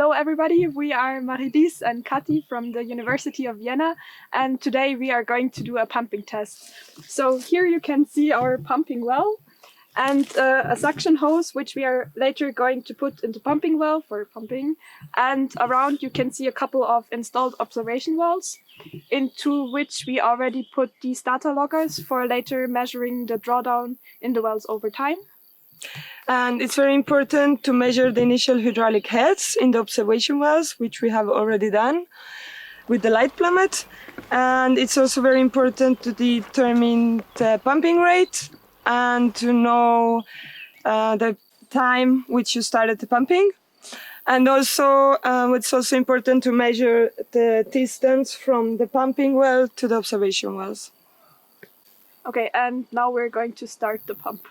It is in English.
Hello everybody, we are Marilise and Kati from the University of Vienna, and today we are going to do a pumping test. So here you can see our pumping well and a suction hose which we are later going to put into pumping well for pumping, and around you can see a couple of installed observation wells into which we already put these data loggers for later measuring the drawdown in the wells over time. And it's very important to measure the initial hydraulic heads in the observation wells, which we have already done with the light plummet. And it's also very important to determine the pumping rate and to know the time which you started the pumping. And also, it's also important to measure the distance from the pumping well to the observation wells. Okay, and now we're going to start the pump.